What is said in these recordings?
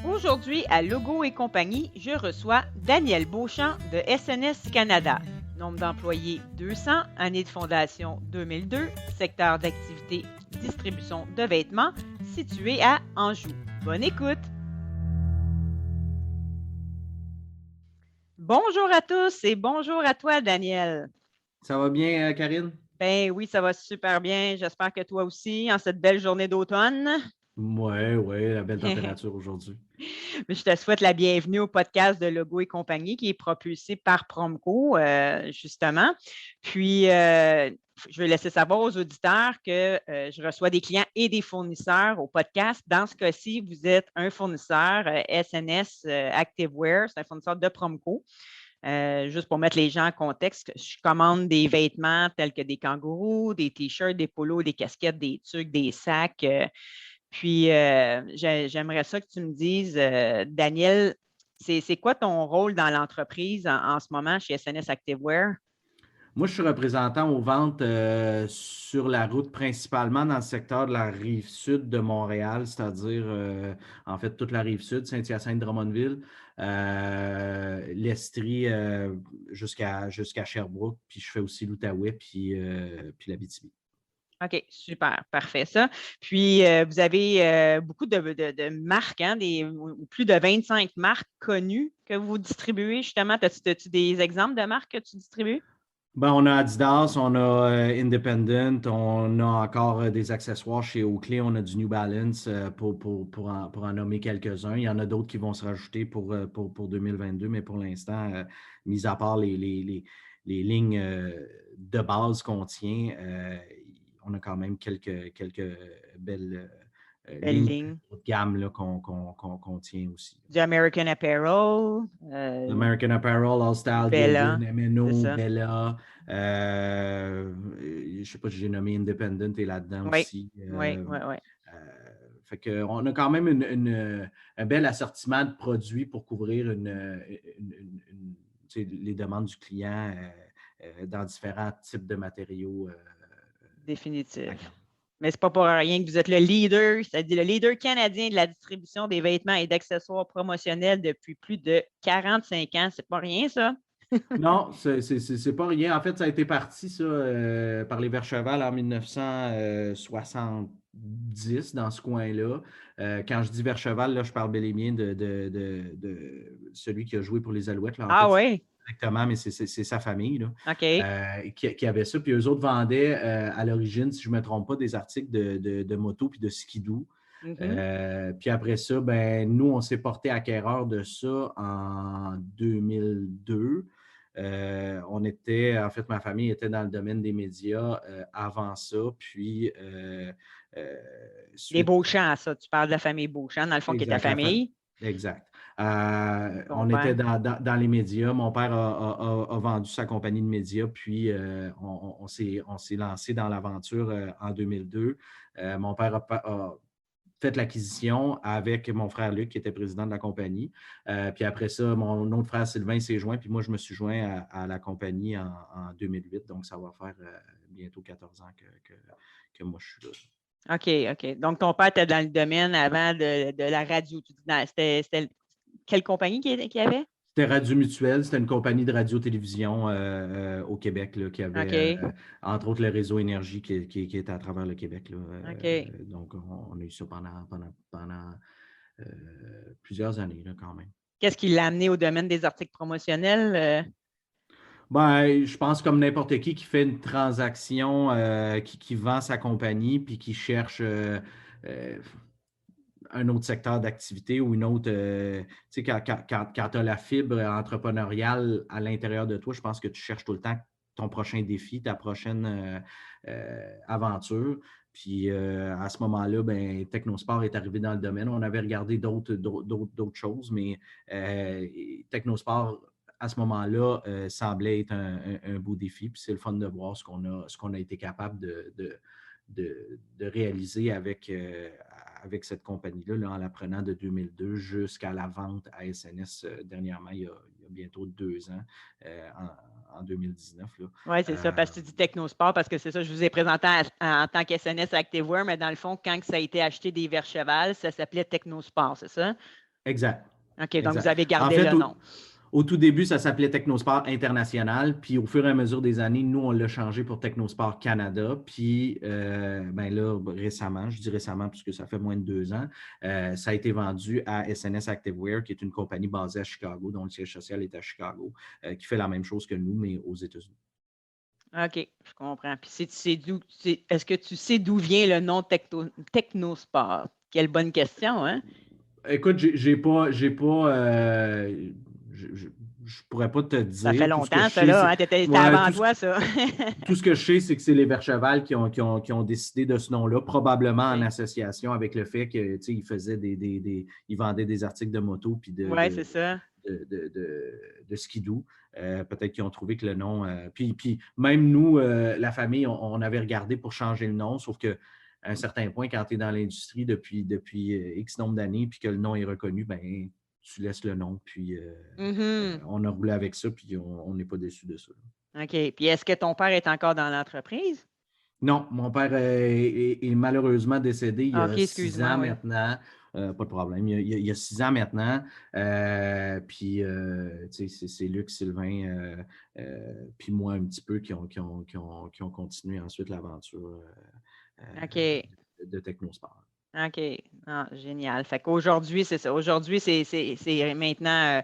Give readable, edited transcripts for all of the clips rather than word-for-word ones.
Aujourd'hui, à Logo et compagnie, je reçois Daniel Beauchamp de SNS Canada. Nombre d'employés 200, année de fondation 2002, secteur d'activité distribution de vêtements, situé à Anjou. Bonne écoute! Bonjour à tous et bonjour à toi, Daniel. Ça va bien, Karine? Ben oui, ça va super bien. J'espère que toi aussi, en cette belle journée d'automne. Oui, la belle température aujourd'hui. Je te souhaite la bienvenue au podcast de Logo et compagnie qui est propulsé par Promco, justement. Puis, je vais laisser savoir aux auditeurs que je reçois des clients et des fournisseurs au podcast. Dans ce cas-ci, vous êtes un fournisseur SNS Activewear, c'est un fournisseur de Promco. Juste pour mettre les gens en contexte, je commande des vêtements tels que des kangourous, des t-shirts, des polos, des casquettes, des tucs, des sacs. Puis, j'aimerais ça que tu me dises, Daniel, c'est quoi ton rôle dans l'entreprise en ce moment chez SNS Activewear? Moi, je suis représentant aux ventes sur la route, principalement dans le secteur de la rive sud de Montréal, c'est-à-dire, en fait, toute la rive sud, Saint-Hyacinthe-Drummondville, l'Estrie jusqu'à Sherbrooke, puis je fais aussi l'Outaouais, puis l'Abitibi. OK, super, parfait ça. Puis, vous avez beaucoup de marques, hein, ou plus de 25 marques connues que vous distribuez, justement. As-tu des exemples de marques que tu distribues? Ben, on a Adidas, on a Independent, on a encore des accessoires chez Oakley, on a du New Balance pour en nommer quelques-uns. Il y en a d'autres qui vont se rajouter pour 2022, mais pour l'instant, mis à part les lignes de base qu'on tient, on a quand même quelques belles Belle lignes ligne. de gamme là, qu'on tient aussi. Du American Apparel, American Apparel, All Style, Bella, Gildan, c'est MNO, ça. Bella. Je ne sais pas si j'ai nommé Independent est là-dedans Oui, aussi. oui, oui, oui. Fait qu'on a quand même un bel assortiment de produits pour couvrir les demandes du client dans différents types de matériaux. Définitif. Mais c'est pas pour rien que vous êtes le leader, c'est-à-dire le leader canadien de la distribution des vêtements et d'accessoires promotionnels depuis plus de 45 ans. C'est pas rien, ça? Non, c'est pas rien. En fait, ça a été parti, ça, par les Vercheval en 1970, dans ce coin-là. Quand je dis Vercheval, là, je parle bel et bien de celui qui a joué pour les Alouettes. Là. En Ah fait, oui? directement, mais c'est sa famille là, OK. qui avait ça. Puis eux autres vendaient à l'origine, si je ne me trompe pas, des articles de moto puis de skidoo. Mhm. Puis après ça, ben, nous, on s'est porté acquéreur de ça en 2002. En fait, ma famille était dans le domaine des médias avant ça. Puis, Les suite. Beauchamp, ça. Tu parles de la famille Beauchamp, dans le fond, qui est ta Exact. famille. Exact. Ton On était père. dans les médias. Mon père a vendu sa compagnie de médias, puis on s'est lancé dans l'aventure en 2002. Mon père a fait l'acquisition avec mon frère Luc, qui était président de la compagnie. Puis après ça, mon autre frère Sylvain s'est joint, puis moi, je me suis joint à la compagnie en 2008. Donc, ça va faire bientôt 14 ans que moi, je suis là. OK, OK. Donc, ton père était dans le domaine avant de la radio. C'était quelle compagnie qu'il y avait? C'était Radio Mutuelle, c'était une compagnie de radio-télévision au Québec là, qui avait, OK, entre autres, le réseau Énergie qui est à travers le Québec. Là. OK. Donc, on a eu ça pendant plusieurs années là, quand même. Qu'est-ce qui l'a amené au domaine des articles promotionnels? Ben, je pense comme n'importe qui fait une transaction, qui vend sa compagnie puis qui cherche un autre secteur d'activité ou une autre. Tu sais, quand tu as la fibre entrepreneuriale à l'intérieur de toi, je pense que tu cherches tout le temps ton prochain défi, ta prochaine aventure. Puis à ce moment-là, ben, Technosport est arrivé dans le domaine. On avait regardé d'autres choses, mais Technosport, à ce moment-là, semblait être un beau défi. Puis c'est le fun de voir ce qu'on a été capable de réaliser avec cette compagnie-là, là, en la prenant de 2002 jusqu'à la vente à SNS dernièrement, il y a bientôt 2 ans, en 2019. Oui, c'est ça, parce que tu dis Technosport, parce que c'est ça, je vous ai présenté en tant qu'SNS Activewear, mais dans le fond, quand ça a été acheté des Vercheval, ça s'appelait Technosport, c'est ça? Exact. OK, donc vous Exact. avez En gardé fait, le nom. au tout début, ça s'appelait Technosport International, puis au fur et à mesure des années, nous, on l'a changé pour Technosport Canada, puis ben là, récemment, je dis récemment puisque ça fait moins de 2 ans, ça a été vendu à SNS Activewear, qui est une compagnie basée à Chicago, dont le siège social est à Chicago, qui fait la même chose que nous, mais aux États-Unis. OK, je comprends. Puis est-ce que tu sais d'où vient le nom Technosport? Quelle bonne question, hein? Écoute, je pourrais pas te Ça fait dire. Tout ce que longtemps, je ça, sais, là, c'est hein? T'étais ouais, avant toi, ça. tout ce que je sais, c'est que c'est les Vercheval qui ont décidé de ce nom-là, probablement en OK. association avec le fait que ils faisaient ils vendaient des articles de moto puis Ouais, c'est ça. de skidoo. Peut-être qu'ils ont trouvé que le nom. Puis même nous, la famille, on avait regardé pour changer le nom, sauf que à un certain point, quand tu es dans l'industrie depuis X nombre d'années, puis que le nom est reconnu, ben tu laisses le nom. Puis Mhm. on a roulé avec ça, puis on n'est pas déçu de ça. OK. Puis est-ce que ton père est encore dans l'entreprise? Non, mon père est malheureusement décédé il y Ah, a OK, 6 ans excuse-moi, oui. maintenant. Pas de problème. Il y a 6 ans maintenant. Puis, tu sais, c'est Luc, Sylvain, puis moi un petit peu qui ont continué ensuite l'aventure OK. de Technosport. OK. Ah, génial. Fait qu'aujourd'hui, c'est ça. Aujourd'hui, c'est maintenant,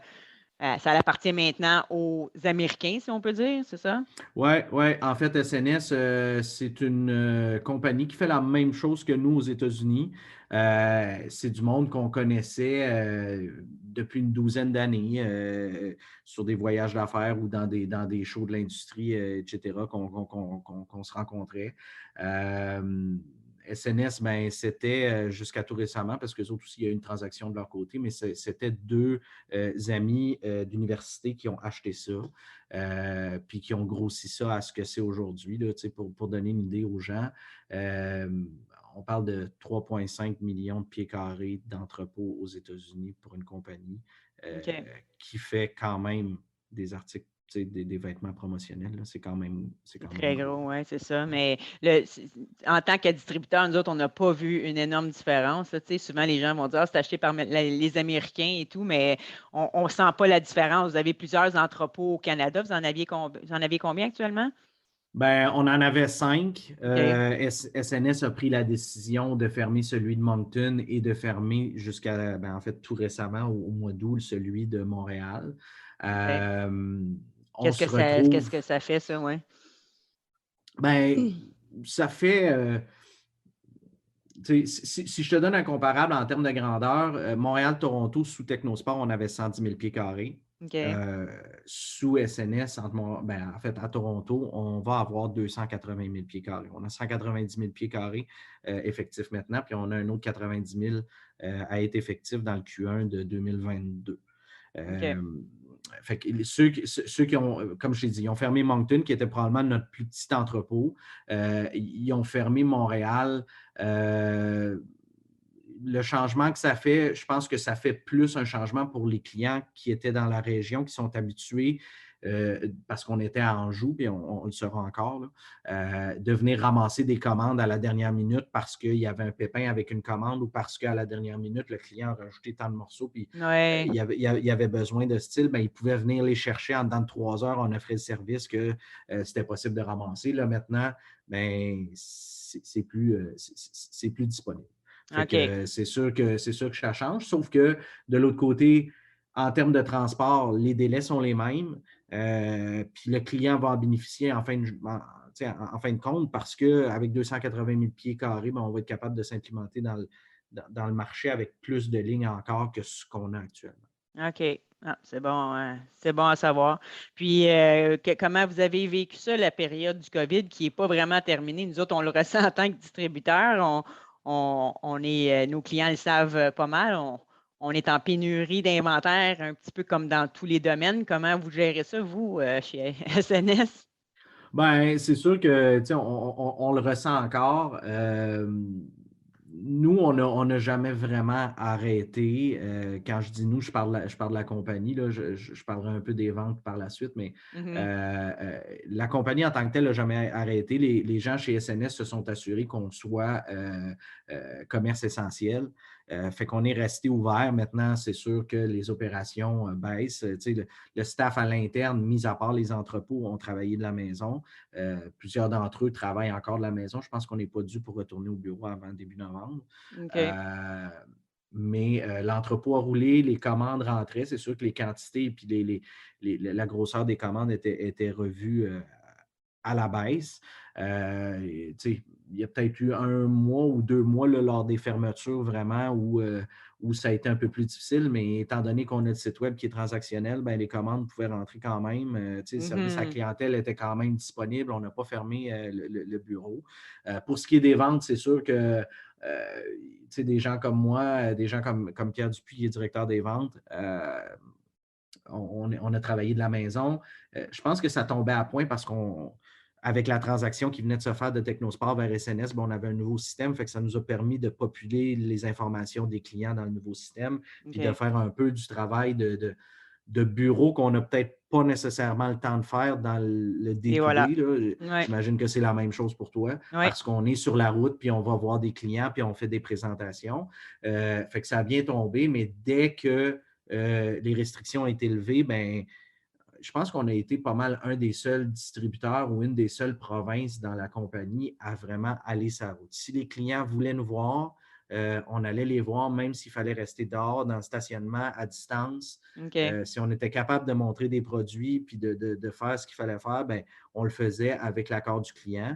ça appartient maintenant aux Américains, si on peut dire, c'est ça? Oui, ouais. En fait, SNS, c'est une compagnie qui fait la même chose que nous aux États-Unis. C'est du monde qu'on connaissait depuis une douzaine d'années sur des voyages d'affaires ou dans des shows de l'industrie, etc., qu'on se rencontrait. SNS, ben, c'était jusqu'à tout récemment, parce qu'eux autres aussi, il y a eu une transaction de leur côté, mais c'était deux amis d'université qui ont acheté ça. Puis qui ont grossi ça à ce que c'est aujourd'hui. Là, pour donner une idée aux gens, on parle de 3,5 millions de pieds carrés d'entrepôts aux États-Unis pour une compagnie OK. qui fait quand même des articles, des vêtements promotionnels. C'est quand même C'est très gros. gros, oui, c'est ça. Mais en tant que distributeur, nous autres, on n'a pas vu une énorme différence. Là. Tu sais, souvent, les gens vont dire, ah, c'est acheté par les Américains et tout, mais on ne sent pas la différence. Vous avez plusieurs entrepôts au Canada. Vous en aviez combien actuellement? Ben, on en avait 5. OK. SNS a pris la décision de fermer celui de Moncton et de fermer jusqu'à, ben, en fait, tout récemment, au mois d'août, celui de Montréal. OK. On se retrouve. Qu'est-ce que ça fait, ça, oui? Ben, ça fait. Si je te donne un comparable en termes de grandeur, Montréal-Toronto, sous Technosport, on avait 110 000 pieds carrés. OK. Sous SNS, en fait, à Toronto, on va avoir 280 000 pieds carrés. On a 190 000 pieds carrés effectifs maintenant, puis on a un autre 90 000 à être effectif dans le Q1 de 2022. OK. Fait que ceux qui ont, comme je t'ai dit, ils ont fermé Moncton, qui était probablement notre plus petit entrepôt. Ils ont fermé Montréal. Le changement que ça fait, je pense que ça fait plus un changement pour les clients qui étaient dans la région, qui sont habitués, parce qu'on était à Anjou, et on le sera encore, là, de venir ramasser des commandes à la dernière minute parce qu'il y avait un pépin avec une commande ou parce qu'à la dernière minute, le client a rajouté tant de morceaux, puis Ouais. il y avait besoin de style, ben, il pouvait venir les chercher en dedans de 3 heures. On offrait le service que c'était possible de ramasser. Là, maintenant, ben, c'est plus disponible. Fait que OK. c'est sûr que ça change, sauf que de l'autre côté, en termes de transport, les délais sont les mêmes. Puis le client va en bénéficier en fin de compte parce qu'avec 280 000 pieds carrés, ben, on va être capable de s'implémenter dans le marché avec plus de lignes encore que ce qu'on a actuellement. OK. Ah, c'est bon, hein, c'est bon à savoir. Puis, comment vous avez vécu ça, la période du COVID qui n'est pas vraiment terminée? Nous autres, on le ressent en tant que distributeur. Nos clients le savent pas mal. On est en pénurie d'inventaire, un petit peu comme dans tous les domaines. Comment vous gérez ça, vous, chez SNS? Ben, c'est sûr que on le ressent encore. Nous, on n'a jamais vraiment arrêté. Quand je dis nous, je parle de la compagnie. Là, je parlerai un peu des ventes par la suite, mais Mhm. la compagnie en tant que telle n'a jamais arrêté. Les gens chez SNS se sont assurés qu'on soit commerce essentiel. Fait qu'on est resté ouvert. Maintenant, c'est sûr que les opérations baissent. Le staff à l'interne, mis à part les entrepôts, ont travaillé de la maison. Plusieurs d'entre eux travaillent encore de la maison. Je pense qu'on n'est pas dû pour retourner au bureau avant début novembre. OK. Mais l'entrepôt a roulé, les commandes rentraient. C'est sûr que les quantités et la grosseur des commandes étaient revues à la baisse. Il y a peut-être eu 1 mois ou 2 mois là, lors des fermetures vraiment où ça a été un peu plus difficile, mais étant donné qu'on a le site web qui est transactionnel, ben, les commandes pouvaient rentrer quand même. Le service à la clientèle était quand même disponible. On n'a pas fermé le bureau. Pour ce qui est des ventes, c'est sûr que des gens comme moi, des gens comme Pierre Dupuis, qui est directeur des ventes, on a travaillé de la maison. Je pense que ça tombait à point parce qu'avec la transaction qui venait de se faire de Technosport vers SNS, on avait un nouveau système, fait que ça nous a permis de populer les informations des clients dans le nouveau système, puis de faire un peu du travail de bureau qu'on n'a peut-être pas nécessairement le temps de faire dans le day-to-day. Voilà. J'imagine que c'est la même chose pour toi, parce qu'on est sur la route, puis on va voir des clients, puis on fait des présentations. Fait que ça a bien tombé, mais dès que les restrictions ont été levées, ben, je pense qu'on a été pas mal un des seuls distributeurs ou une des seules provinces dans la compagnie à vraiment aller sur la route. Si les clients voulaient nous voir, on allait les voir, même s'il fallait rester dehors, dans le stationnement, à distance. Si on était capable de montrer des produits puis de faire ce qu'il fallait faire, ben, on le faisait avec l'accord du client.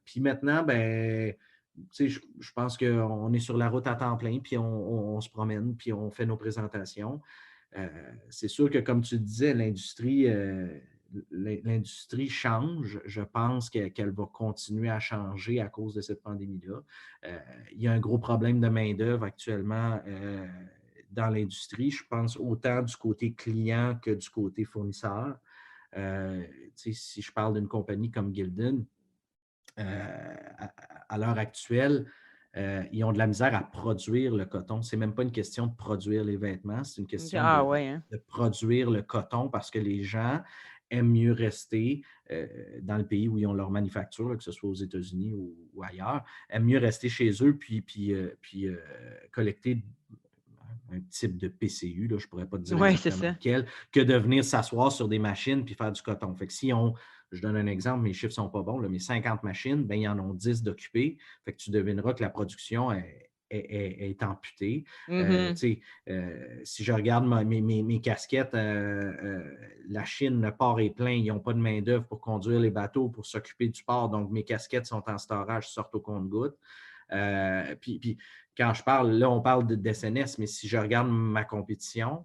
Puis maintenant, ben, je pense qu'on est sur la route à temps plein, puis on se promène, puis on fait nos présentations. C'est sûr que, comme tu disais, l'industrie change. Je pense qu'elle va continuer à changer à cause de cette pandémie-là. Il y a un gros problème de main-d'œuvre actuellement dans l'industrie. Je pense autant du côté client que du côté fournisseur. Si je parle d'une compagnie comme Gildan, à l'heure actuelle, ils ont de la misère à produire le coton. Ce n'est même pas une question de produire les vêtements, c'est une question de produire le coton parce que les gens aiment mieux rester dans le pays où ils ont leur manufacture, que ce soit aux États-Unis ou ailleurs, aiment mieux rester chez eux puis collecter un type de PCU, là, je ne pourrais pas te dire exactement lequel, que de venir s'asseoir sur des machines puis faire du coton. Fait que si je donne un exemple, mes chiffres ne sont pas bons, là, mais 50 machines, ben, ils en ont 10 d'occupés. Fait que tu devineras que la production est amputée. Si je regarde mes casquettes, la Chine, le port est plein, ils n'ont pas de main-d'œuvre pour conduire les bateaux, pour s'occuper du port. Donc, mes casquettes sont en storage, sortent au compte-gouttes. Puis quand je parle, là, on parle de SNS, mais si je regarde ma compétition,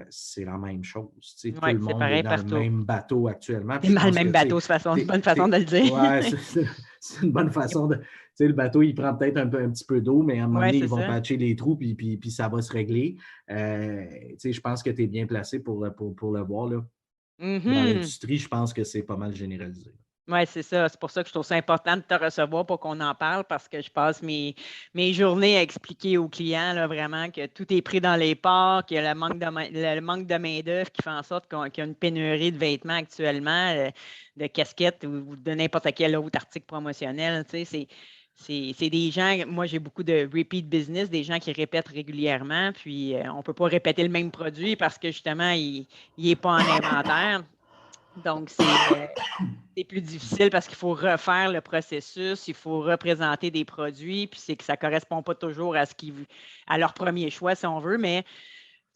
c'est la même chose. Tout le monde est dans le même bateau actuellement. C'est le même bateau, c'est une bonne façon de le dire. Oui, c'est une bonne façon de. Le bateau, il prend peut-être un petit peu d'eau, mais à un moment donné, ils vont patcher les trous, puis ça va se régler. Je pense que tu es bien placé pour le voir. Là. Dans l'industrie, je pense que c'est pas mal généralisé. Oui, c'est ça. C'est pour ça que je trouve ça important de te recevoir pour qu'on en parle parce que je passe mes journées à expliquer aux clients là, vraiment que tout est pris dans les ports, qu'il y a le manque de main-d'œuvre qui fait en sorte qu'il y a une pénurie de vêtements actuellement, de casquettes ou de n'importe quel autre article promotionnel. C'est des gens, moi j'ai beaucoup de repeat business, des gens qui répètent régulièrement, puis on ne peut pas répéter le même produit parce que justement, il n'est pas en inventaire. Donc, c'est plus difficile parce qu'il faut refaire le processus, il faut représenter des produits, puis c'est que ça ne correspond pas toujours à leur premier choix, si on veut, mais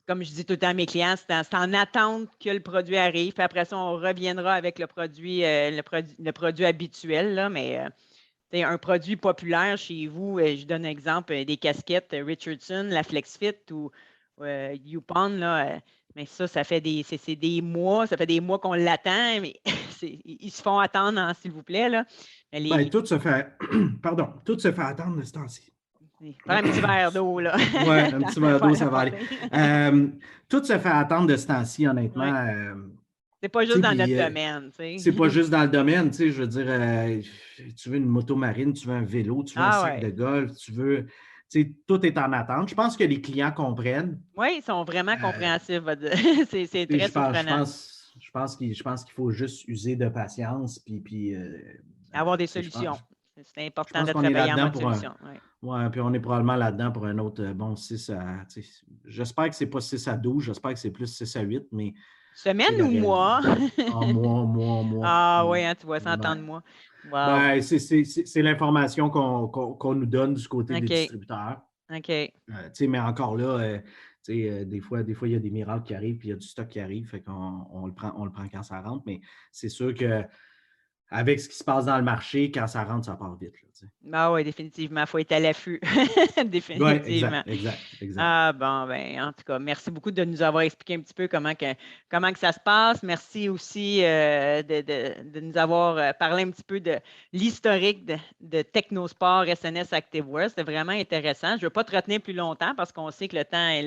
comme je dis tout le temps à mes clients, c'est en attente que le produit arrive, puis après ça, on reviendra avec le produit habituel, là, mais un produit populaire chez vous, je donne un exemple, des casquettes Richardson, la FlexFit ou Yupon, là, mais ça fait des mois, ça fait des mois qu'on l'attend, mais ils se font attendre, hein, s'il vous plaît. Là. Tout se fait tout se fait attendre de ce temps-ci. Prends un petit verre d'eau, là. Oui, un petit verre d'eau, ça va aller. Tout se fait attendre de ce temps-ci, honnêtement. Ouais. C'est pas juste dans notre domaine. C'est pas juste dans le domaine. Je veux dire, tu veux une moto marine, tu veux un vélo, tu veux un sac de golf, tu veux... tout est en attente. Je pense que les clients comprennent. Oui, ils sont vraiment compréhensifs. C'est très surprenant. Je pense qu'il faut juste user de patience puis avoir des solutions. C'est Je important pense de qu'on est travailler en là-dedans mode pour un. solution. Ouais. Ouais, puis on est probablement là-dedans pour un autre 6 à. J'espère que c'est pas 6 à 12, j'espère que c'est plus 6 à 8, mais Semaine la ou réalité. mois? En mois. Ah oui, Ouais. hein, tu vois, 100 de Ouais. mois. Wow. Ben, c'est l'information qu'on nous donne du côté des OK. distributeurs. OK. Mais encore là, des fois, il y a des miracles qui arrivent, puis il y a du stock qui arrive, fait qu'on on le prend quand ça rentre, mais c'est sûr que avec ce qui se passe dans le marché, quand ça rentre, ça part vite. Ah oui, définitivement. Il faut être à l'affût. Oui, Définitivement. exact. Ah bon, ben, en tout cas, merci beaucoup de nous avoir expliqué un petit peu comment que ça se passe. Merci aussi de nous avoir parlé un petit peu de l'historique de Technosport SNS ActiveWear. C'était vraiment intéressant. Je ne veux pas te retenir plus longtemps parce qu'on sait que le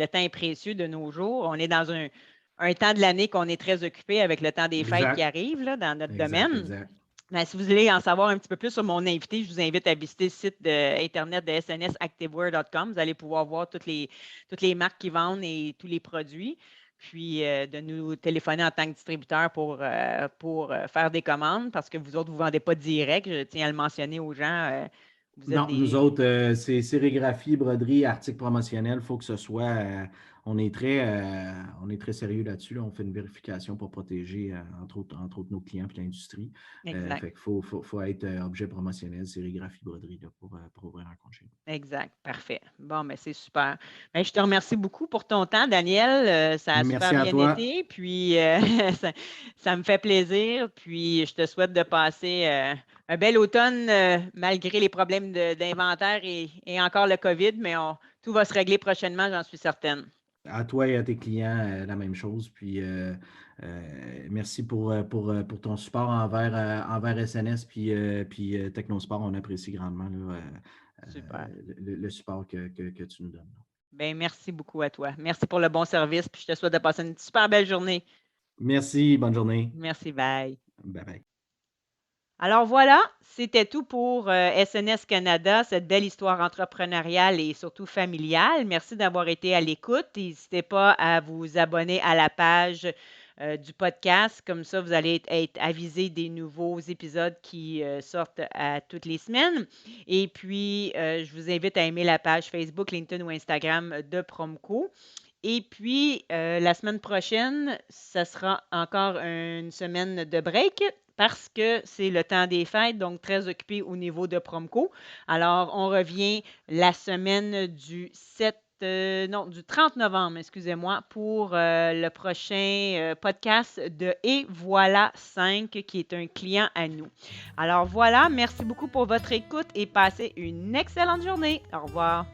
temps est précieux de nos jours. On est dans un temps de l'année qu'on est très occupé avec le temps des fêtes qui Exact, arrive là, dans notre exact, domaine. exact. Ben, si vous voulez en savoir un petit peu plus sur mon invité, je vous invite à visiter le site Internet de snsactivewear.com. Vous allez pouvoir voir toutes les marques qui vendent et tous les produits. Puis de nous téléphoner en tant que distributeur pour faire des commandes parce que vous autres, vous ne vendez pas direct. Je tiens à le mentionner aux gens. Vous êtes Non, nous des. autres, c'est sérigraphie, broderie, articles promotionnels. Il faut que ce soit. On est très sérieux là-dessus. Là. On fait une vérification pour protéger, entre autres, nos clients et l'industrie. Exact. Fait qu'il faut être objet promotionnel, sérigraphie, broderie là, pour ouvrir un compte chez nous. Exact. Parfait. Bon, ben, c'est super. Ben, je te remercie beaucoup pour ton temps, Daniel. Ça a Merci super à bien toi. été. Puis, ça me fait plaisir. Puis, je te souhaite de passer un bel automne malgré les problèmes d'inventaire et encore le COVID, mais tout va se régler prochainement, j'en suis certaine. À toi et à tes clients, la même chose. Puis merci pour ton support envers SNS puis Technosport. On apprécie grandement là, Super. le support que tu nous donnes. Ben, merci beaucoup à toi. Merci pour le bon service. Puis, je te souhaite de passer une super belle journée. Merci, bonne journée. Merci. Bye. Bye bye. Alors voilà, c'était tout pour SNS Canada, cette belle histoire entrepreneuriale et surtout familiale. Merci d'avoir été à l'écoute. N'hésitez pas à vous abonner à la page du podcast. Comme ça, vous allez être avisé des nouveaux épisodes qui sortent à toutes les semaines. Et puis, je vous invite à aimer la page Facebook, LinkedIn ou Instagram de Promco. Et puis, la semaine prochaine, ça sera encore une semaine de break parce que c'est le temps des fêtes, donc très occupé au niveau de Promco. Alors, on revient la semaine du 30 novembre, excusez-moi, pour le prochain podcast de Et voilà 5, qui est un client à nous. Alors voilà, merci beaucoup pour votre écoute et passez une excellente journée. Au revoir.